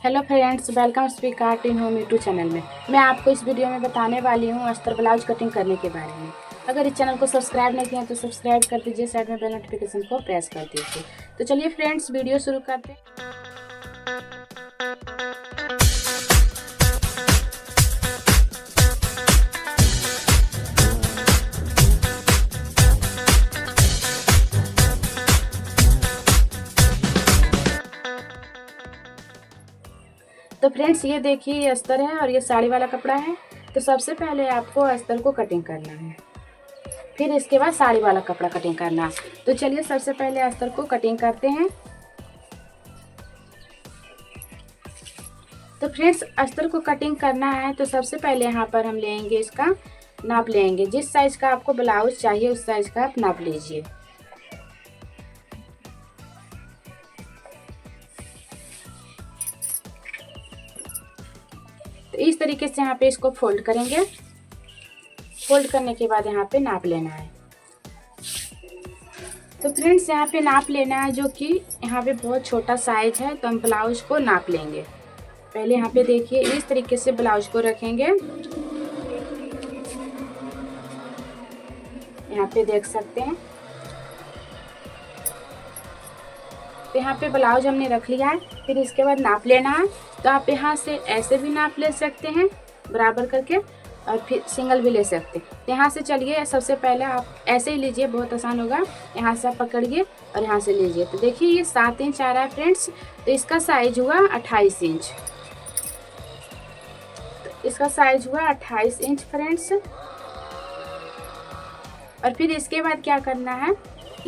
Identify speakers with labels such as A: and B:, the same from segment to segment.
A: Hello friends, welcome speak art in home YouTube channel में। मैं आपको इस वीडियो में बताने वाली हूँ अस्तर ब्लाउज कटिंग करने के बारे में। अगर इस चैनल को सब्सक्राइब नहीं किया तो सब्सक्राइब कर दीजिए, साइड में बेल नोटिफिकेशन को प्रेस कर दीजिए। तो चलिए फ्रेंड्स, वीडियो शुरू करते हैं। तो फ्रेंड्स, ये देखिए, ये अस्तर है और ये साड़ी वाला कपड़ा है। तो सबसे पहले आपको अस्तर को कटिंग करना है, फिर इसके बाद साड़ी वाला कपड़ा कटिंग करना। तो चलिए सबसे पहले अस्तर को कटिंग करते हैं। तो फ्रेंड्स, अस्तर को कटिंग करना है तो सबसे पहले यहाँ पर हम लेंगे, इसका नाप लेंगे। जिस साइज का आपको ब्लाउज चाहिए उस साइज का आप नाप लीजिए। तो इस तरीके से यहाँ पे इसको फोल्ड करेंगे। फोल्ड करने के बाद यहाँ पे नाप लेना है। तो फ्रेंड्स, यहाँ पे नाप लेना है, जो कि यहाँ पे बहुत छोटा साइज है, तो हम ब्लाउज को नाप लेंगे। पहले यहाँ पे देखिए, इस तरीके से ब्लाउज को रखेंगे। यहाँ पे देख सकते हैं। तो यहाँ पे ब्लाउज हमने रख लिया है। फिर इसके बाद नाप लेना है। तो आप यहाँ से ऐसे भी नाप ले सकते हैं बराबर करके, और फिर सिंगल भी ले सकते हैं। तो यहाँ से चलिए, सबसे पहले आप ऐसे ही लीजिए, बहुत आसान होगा। यहाँ से आप पकड़िए और यहाँ से लीजिए। तो देखिए, ये 7 इंच आ रहा है फ्रेंड्स। तो इसका साइज हुआ 28 इंच। तो इसका साइज हुआ 28 इंच फ्रेंड्स। और फिर इसके बाद क्या करना है,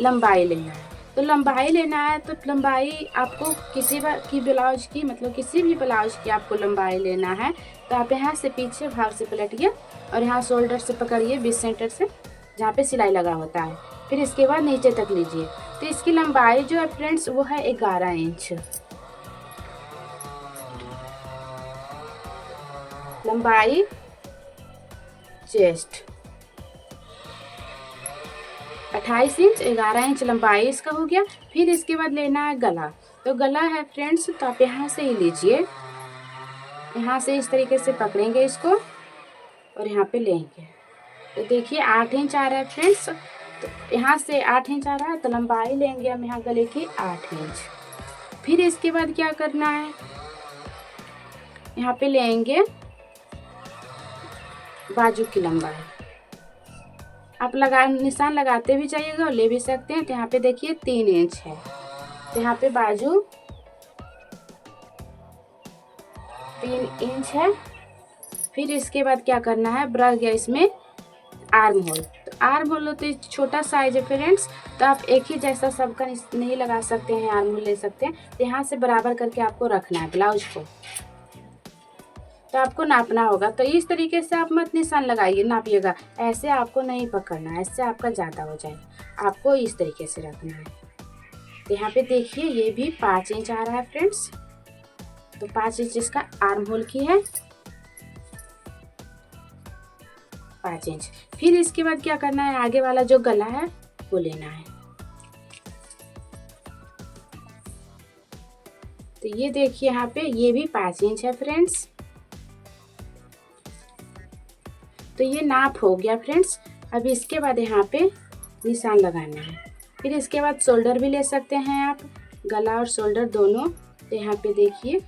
A: लंबाई लेना है। तो लंबाई लेना है, तो लंबाई आपको किसी की ब्लाउज की, मतलब किसी भी ब्लाउज की आपको लंबाई लेना है। तो आप यहाँ से पीछे भाग से पलटिए और यहाँ शोल्डर से पकड़िए, 20 सेंटर से, जहाँ पे सिलाई लगा होता है। फिर इसके बाद नीचे तक लीजिए। तो इसकी लंबाई जो है फ्रेंड्स, वो है 11 इंच। लंबाई चेस्ट 28 इंच, 11 इंच लंबाई इसका हो गया। फिर इसके बाद लेना है गला। तो गला है फ्रेंड्स, तो आप यहाँ से ही लीजिए। यहाँ से इस तरीके से पकड़ेंगे इसको और यहाँ पे लेंगे। तो देखिए 8 इंच आ रहा है फ्रेंड्स। तो यहाँ से 8 इंच आ रहा है, तो लंबाई लेंगे हम यहाँ गले की 8 इंच। फिर इसके बाद क्या करना है, यहाँ पे लेंगे बाजू की लंबाई। आप निशान लगाते भी जाइएगा और ले भी सकते हैं। तो यहाँ पे देखिए 3 इंच है। तो यहाँ पे बाजू 3 इंच है। फिर इसके बाद क्या करना है, बढ़ गया इसमें आर्म होल। तो आर्म होल तो छोटा साइज है फ्रेंड्स, तो आप एक ही जैसा सबका नहीं लगा सकते हैं, आर्म होल ले सकते हैं। तो यहाँ से बराबर करके आपको रखना है ब्लाउज को। तो आपको नापना होगा। तो इस तरीके से आप मत निशान लगाइए, नापिएगा। ऐसे आपको नहीं पकड़ना है, ऐसे आपका ज़्यादा हो जाएगा। आपको इस तरीके से रखना है। तो यहाँ पे देखिए, ये भी 5 इंच आ रहा है फ्रेंड्स। तो 5 इंच इसका आर्म होल की है, 5 इंच। फिर इसके बाद क्या करना है, आगे वाला जो गला है वो लेना है। तो ये देखिए, यहाँ पे ये भी 5 इंच है फ्रेंड्स। तो ये नाप हो गया फ्रेंड्स। अब इसके बाद यहाँ पे निशान लगाना है। फिर इसके बाद शोल्डर भी ले सकते हैं आप, गला और शोल्डर दोनों। तो यहाँ पे देखिए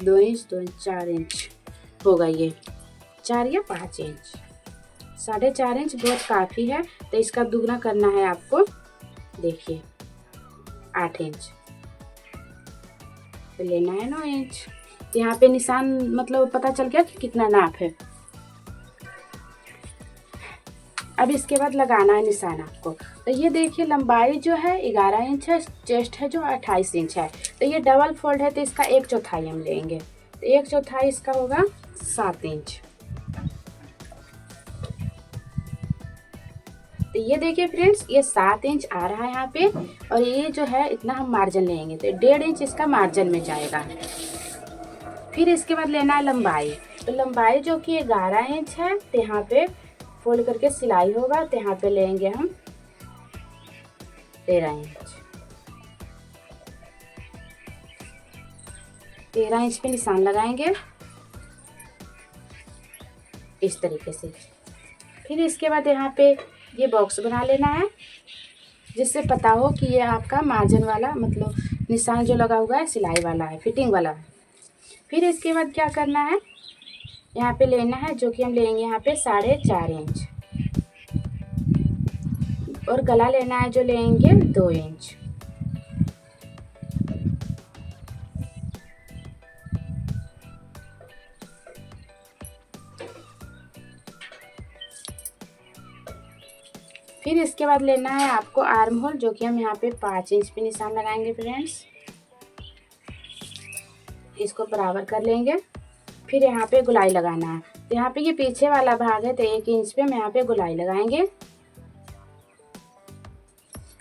A: 2 इंच, 2 इंच, 4 इंच होगा। ये 4 या 5 इंच, 4.5 इंच बहुत काफ़ी है। तो इसका दुगना करना है आपको। देखिए 8 इंच, तो लेना है 9 इंच। तो यहाँ पे निशान, मतलब पता चल गया कि कितना नाप है। अब इसके बाद लगाना है निशान आपको। तो ये देखिए, लंबाई जो है 11 इंच है, चेस्ट है जो 28 इंच है। तो ये डबल फोल्ड है, तो इसका 1/4 हम लेंगे। तो 1/4 इसका होगा 7 इंच। तो ये देखिए फ्रेंड्स, ये 7 इंच आ रहा है यहाँ पे। और ये जो है इतना हम मार्जिन लेंगे, तो 1.5 इंच इसका मार्जिन में जाएगा। फिर इसके बाद लेना है लंबाई। तो लंबाई जो कि 11 इंच है, तो यहाँ पे फोल्ड करके सिलाई होगा। तो यहाँ पे लेंगे हम 13 इंच। 13 इंच पे निशान लगाएंगे इस तरीके से। फिर इसके बाद यहाँ पे ये बॉक्स बना लेना है, जिससे पता हो कि ये आपका मार्जिन वाला मतलब निशान जो लगा हुआ है सिलाई वाला है, फिटिंग वाला है। फिर इसके बाद क्या करना है, यहाँ पे लेना है जो कि हम लेंगे यहाँ पे 4.5 इंच, और गला लेना है जो लेंगे 2 इंच। फिर इसके बाद लेना है आपको आर्म होल, जो कि हम यहाँ पे 5 इंच पे निशान लगाएंगे फ्रेंड्स। इसको बराबर कर लेंगे। फिर यहाँ पे गुलाई लगाना है, तो यहाँ पे ये पीछे वाला भाग है तो 1 इंच पे हम यहाँ पे गुलाई लगाएंगे।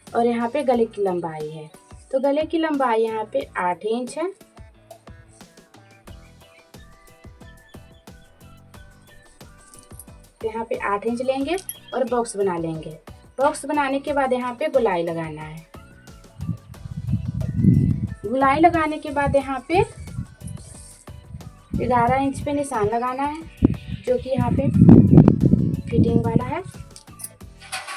A: और यहाँ पे गले की लंबाई है, तो गले की लंबाई यहाँ पे 8 इंच है। तो यहाँ पे 8 इंच लेंगे और बॉक्स बना लेंगे। बॉक्स बनाने के बाद यहाँ पे गुलाई लगाना है। गुलाई लगाने के बाद यहाँ पे 11 इंच पे निशान लगाना है, जो कि यहाँ पे फिटिंग वाला है,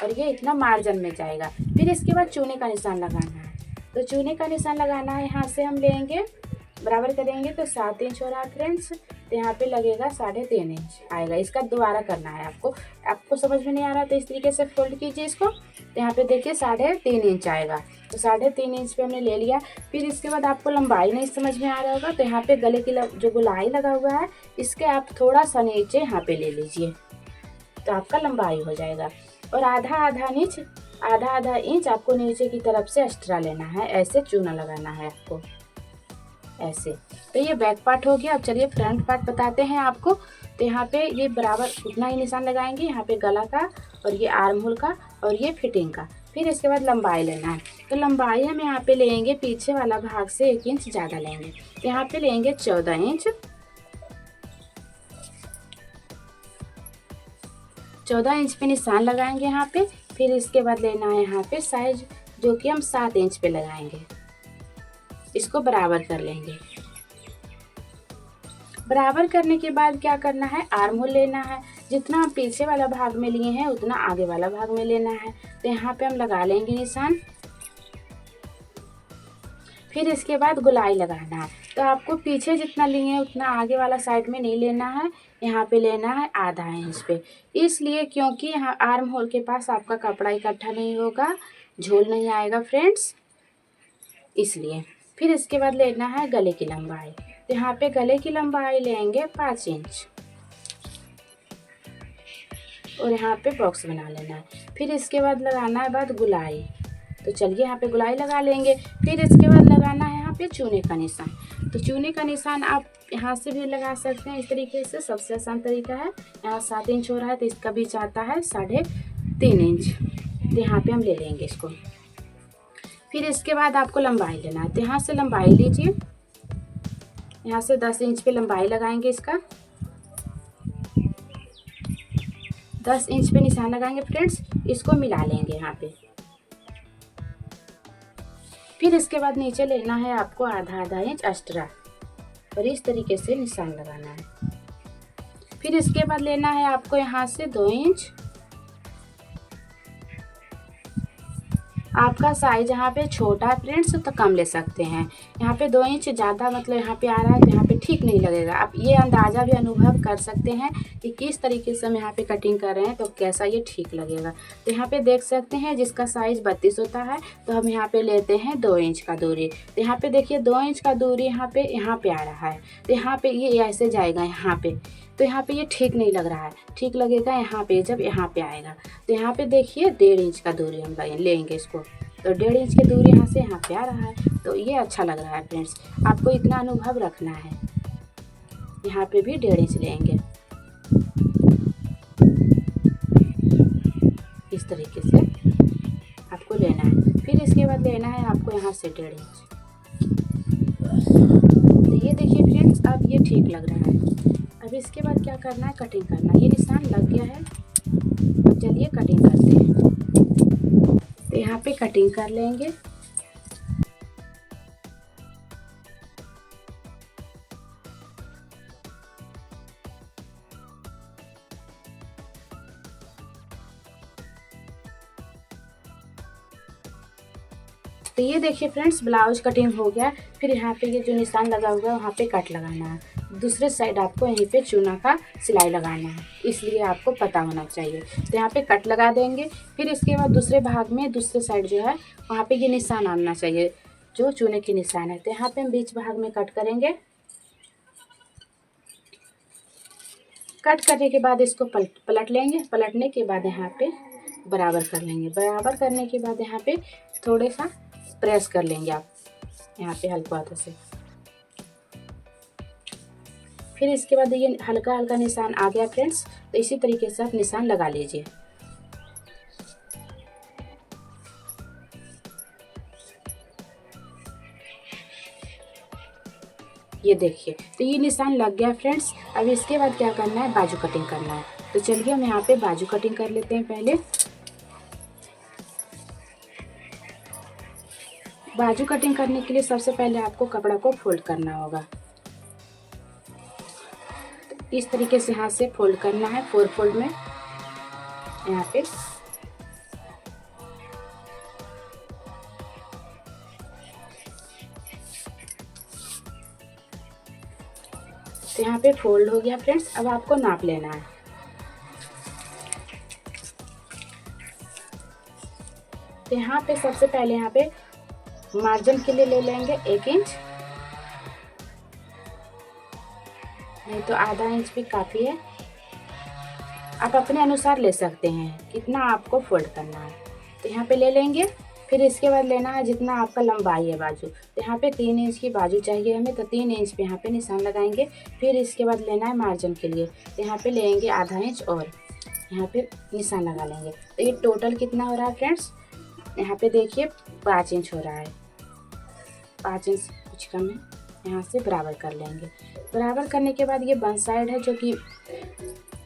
A: और ये इतना मार्जिन में जाएगा। फिर इसके बाद चूने का निशान लगाना है, तो चूने का निशान लगाना है, यहाँ से हम लेंगे बराबर करेंगे तो 7 इंच हो रहा है फ्रेंड्स, तो यहाँ पे लगेगा 3.5 इंच आएगा। इसका दोबारा करना है आपको समझ में नहीं आ रहा तो इस तरीके से फोल्ड कीजिए इसको। तो यहाँ पे देखिए 3.5 इंच आएगा, तो 3.5 इंच पे हमने ले लिया। फिर इसके बाद आपको लंबाई नहीं समझ में आ रहा होगा, तो यहाँ पे गले की जो गुलाई लगा हुआ है इसके आप थोड़ा सा नीचे यहाँ पे ले लीजिए, तो आपका लंबाई हो जाएगा। और आधा इंच आपको नीचे की तरफ से एक्स्ट्रा लेना है, ऐसे चूना लगाना है आपको ऐसे। तो ये बैक पार्ट हो गया। अब चलिए फ्रंट पार्ट बताते हैं आपको। तो यहाँ पे ये बराबर उतना ही निशान लगाएंगे, यहाँ पे गला का और ये आर्म होल का और ये फिटिंग का। फिर इसके बाद लंबाई लेना है, तो लंबाई हम यहाँ पे लेंगे पीछे वाला भाग से 1 इंच ज़्यादा लेंगे, तो यहाँ पे लेंगे 14 इंच। 14 इंच पे निशान लगाएंगे यहाँ पे। फिर इसके बाद लेना है यहाँ पे साइज, जो कि हम 7 इंच पे लगाएंगे। इसको बराबर कर लेंगे। बराबर करने के बाद क्या करना है, आर्म होल लेना है। जितना हम पीछे वाला भाग में लिए हैं उतना आगे वाला भाग में लेना है, तो यहाँ पे हम लगा लेंगे निशान। फिर इसके बाद गुलाई लगाना है, तो आपको पीछे जितना लिए हैं उतना आगे वाला साइड में नहीं लेना है, यहाँ पे लेना है आधा इंच पे। इसलिए क्योंकि यहाँ आर्म होल के पास आपका कपड़ा इकट्ठा नहीं होगा, झोल नहीं आएगा फ्रेंड्स, इसलिए। फिर इसके बाद लेना है गले की लंबाई, तो यहाँ पे गले की लंबाई लेंगे 5 इंच, और यहाँ पे बॉक्स बना लेना है। फिर इसके बाद लगाना है बाद गुलाई, तो चलिए यहाँ पे गुलाई लगा लेंगे। फिर इसके बाद लगाना है यहाँ पे चूने का निशान, तो चूने का निशान आप यहाँ से भी लगा सकते हैं इस तरीके से, सबसे आसान तरीका है। यहाँ 7 इंच हो रहा है तो इसका बीच आता है 3.5 इंच, तो यहाँ पे हम ले लेंगे इसको। फिर इसके बाद आपको लंबाई लेना है, तो यहाँ से लंबाई लीजिए, यहाँ से 10 इंच पे लंबाई लगाएंगे इसका। 10 इंच पे निशान लगाएंगे फ्रेंड्स, इसको मिला लेंगे यहाँ पे। फिर इसके बाद नीचे लेना है आपको आधा इंच एक्स्ट्रा, और इस तरीके से निशान लगाना है। फिर इसके बाद लेना है आपको यहाँ से 2 इंच। आपका साइज यहाँ पे छोटा है फ्रेंड्स तो कम ले सकते हैं, यहाँ पे 2 इंच ज़्यादा मतलब यहाँ पे आ रहा है तो यहाँ पे ठीक नहीं लगेगा। आप ये अंदाज़ा भी अनुभव कर सकते हैं कि किस तरीके से हम यहाँ पे कटिंग कर रहे हैं तो कैसा ये ठीक लगेगा। तो यहाँ पे देख सकते हैं जिसका साइज 32 होता है तो हम यहाँ पे लेते हैं 2 इंच का दूरी। तो यहाँ पे देखिए 2 इंच का दूरी यहाँ पे आ रहा है, तो यहाँ पे ये ऐसे जाएगा यहाँ पे, तो यहाँ पे ये ठीक नहीं लग रहा है, ठीक लगेगा यहाँ पे जब यहाँ पे आएगा। तो यहाँ पे देखिए 1.5 इंच का दूरी हम लेंगे इसको, तो 1.5 इंच की दूरी यहाँ से यहाँ पे आ रहा है, तो ये अच्छा लग रहा है फ्रेंड्स। आपको इतना अनुभव रखना है। यहाँ पे भी 1.5 इंच लेंगे, इस तरीके से आपको लेना है। फिर इसके बाद लेना है आपको यहाँ से 1.5 इंच। तो ये देखिए फ्रेंड्स अब ये ठीक लग रहा है। अब इसके बाद क्या करना है, कटिंग करना। ये निशान लग गया है, अब चलिए कटिंग करते हैं। तो यहाँ पे कटिंग कर लेंगे। तो ये देखिए फ्रेंड्स, ब्लाउज कटिंग हो गया। फिर यहाँ पे ये जो निशान लगा हुआ है वहाँ पे कट लगाना है। दूसरे साइड आपको यहीं पे चूना का सिलाई लगाना है, इसलिए आपको पता होना चाहिए। तो यहाँ पे कट लगा देंगे। फिर इसके बाद दूसरे भाग में दूसरे साइड जो है वहाँ पे ये निशान आना चाहिए जो चूने के निशान है। तो यहाँ पे हम बीच भाग में कट करेंगे। कट करने के बाद इसको पलट लेंगे। पलटने के बाद यहाँ पे बराबर कर लेंगे। बराबर करने के बाद यहाँ पे थोड़े सा प्रेस कर लेंगे आप यहाँ पे हल्का हाथों से। फिर इसके बाद ये हल्का हल्का निशान आ गया फ्रेंड्स। तो इसी तरीके से आप निशान लगा लीजिए। ये देखिए, तो ये निशान लग गया फ्रेंड्स। अब इसके बाद क्या करना है, बाजू कटिंग करना है। तो चलिए हम यहाँ पे बाजू कटिंग कर लेते हैं। पहले बाजू कटिंग करने के लिए सबसे पहले आपको कपड़ा को फोल्ड करना होगा। तो इस तरीके से हाथ से फोल्ड करना है, 4 फोल्ड में यहाँ पे। तो यहाँ पे फोल्ड हो गया फ्रेंड्स। अब आपको नाप लेना है। तो यहाँ पे सबसे पहले यहाँ पे मार्जिन के लिए ले लेंगे 1 इंच, नहीं तो आधा इंच भी काफ़ी है। आप अपने अनुसार ले सकते हैं कितना आपको फोल्ड करना है। तो यहाँ पे ले लेंगे। फिर इसके बाद लेना है जितना आपका लंबाई है बाजू। तो यहाँ पे 3 इंच की बाजू चाहिए हमें, तो 3 इंच पे यहाँ पे निशान लगाएंगे। फिर इसके बाद लेना है मार्जिन के लिए। तो यहाँ पे लेंगे आधा इंच और यहाँ पे निशान लगा लेंगे। तो ये टोटल कितना हो रहा है फ्रेंड्स, यहाँ पे देखिए 5 इंच हो रहा है। 5 इंच कुछ कम है, यहाँ से बराबर कर लेंगे। बराबर करने के बाद ये वन साइड है जो कि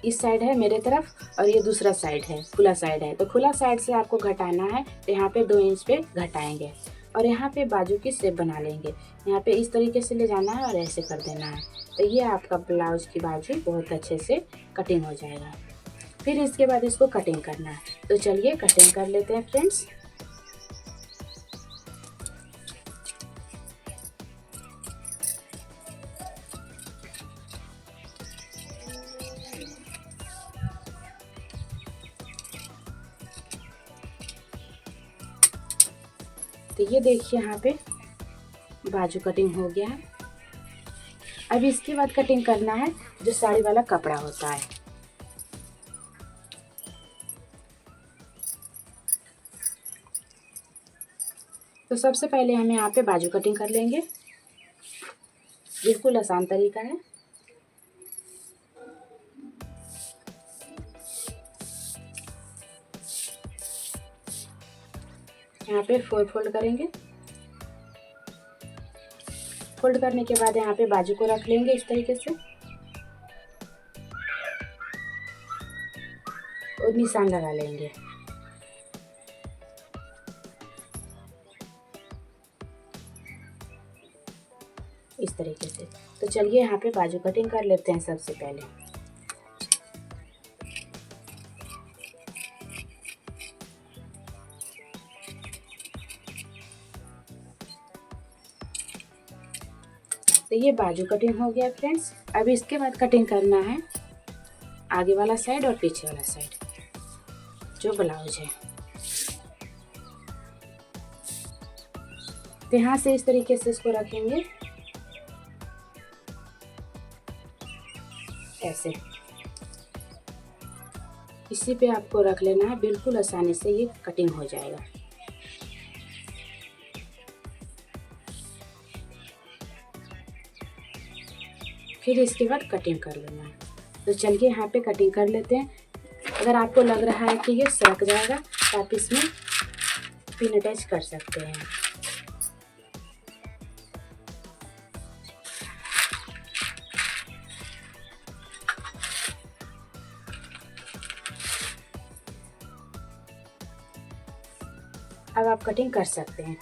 A: इस साइड है मेरे तरफ, और ये दूसरा साइड है खुला साइड है। तो खुला साइड से आपको घटाना है। तो यहाँ पे 2 इंच पे घटाएंगे और यहाँ पे बाजू की शेप बना लेंगे। यहाँ पे इस तरीके से ले जाना है और ऐसे कर देना है। तो ये आपका ब्लाउज की बाजू बहुत अच्छे से कटिंग हो जाएगा। फिर इसके बाद इसको कटिंग करना है। तो चलिए कटिंग कर लेते हैं फ्रेंड्स। तो ये देखिए यहाँ पे बाजू कटिंग हो गया है। अब इसके बाद कटिंग करना है जो साड़ी वाला कपड़ा होता है। तो सबसे पहले हम यहाँ पे बाजू कटिंग कर लेंगे। बिल्कुल आसान तरीका है। यहाँ पे 4 फोल्ड करेंगे। फोल्ड करने के बाद यहाँ पे बाजू को रख लेंगे इस तरीके से और निशान लगा लेंगे। इस तरीके से। तो चलिए यहाँ पे बाजू कटिंग कर लेते हैं सबसे पहले। तो ये बाजू कटिंग हो गया फ्रेंड्स। अब इसके बाद कटिंग करना है आगे वाला साइड और पीछे वाला साइड जो ब्लाउज है। तो यहाँ से इस तरीके से इसको रखेंगे ऐसे। इसी पे आपको रख लेना है, बिल्कुल आसानी से ये कटिंग हो जाएगा। फिर इसके बाद कटिंग कर लेना है। तो चलिए यहाँ पे कटिंग कर लेते हैं। अगर आपको लग रहा है कि ये सरक जाएगा तो आप इसमें पिन अटैच कर सकते हैं। अब आप कटिंग कर सकते हैं।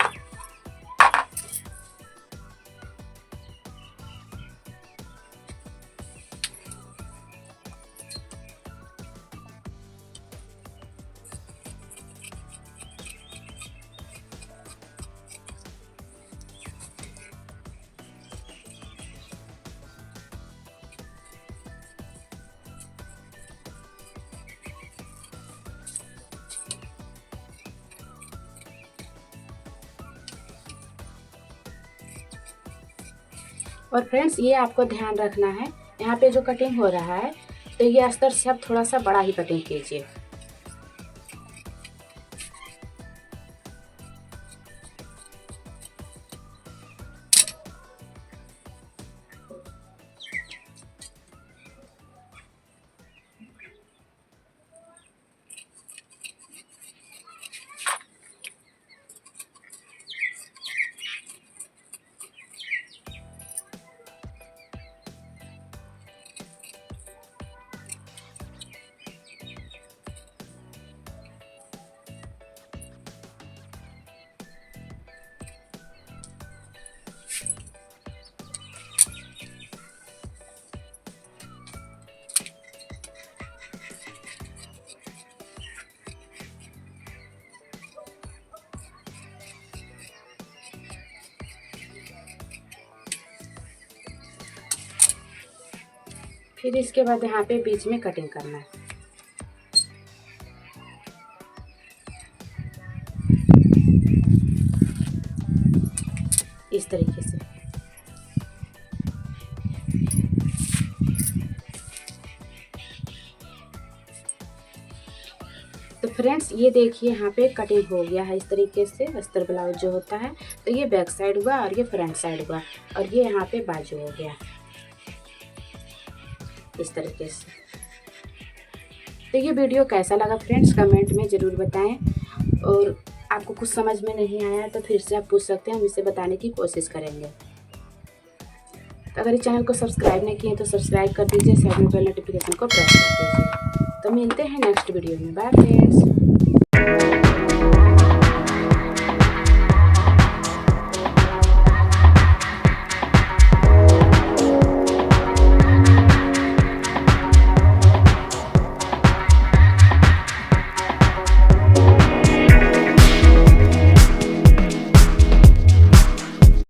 A: और फ्रेंड्स ये आपको ध्यान रखना है, यहाँ पे जो कटिंग हो रहा है तो ये अस्तर से आप थोड़ा सा बड़ा ही कटिंग कीजिए। फिर इसके बाद यहाँ पे बीच में कटिंग करना है। इस तरीके से। तो फ्रेंड्स ये देखिए यहाँ पे कटिंग हो गया है इस तरीके से अस्तर ब्लाउज जो होता है। तो ये बैक साइड हुआ और ये फ्रंट साइड हुआ और ये यहाँ पे बाजू हो गया इस तरीके से। तो ये वीडियो कैसा लगा फ्रेंड्स कमेंट में ज़रूर बताएं, और आपको कुछ समझ में नहीं आया तो फिर से आप पूछ सकते हैं, हम इसे बताने की कोशिश करेंगे। तो अगर इस चैनल को सब्सक्राइब नहीं किए तो सब्सक्राइब कर दीजिए, साइड में बेल नोटिफिकेशन को प्रेस कर दीजिए। तो मिलते हैं नेक्स्ट वीडियो में। Bye friends.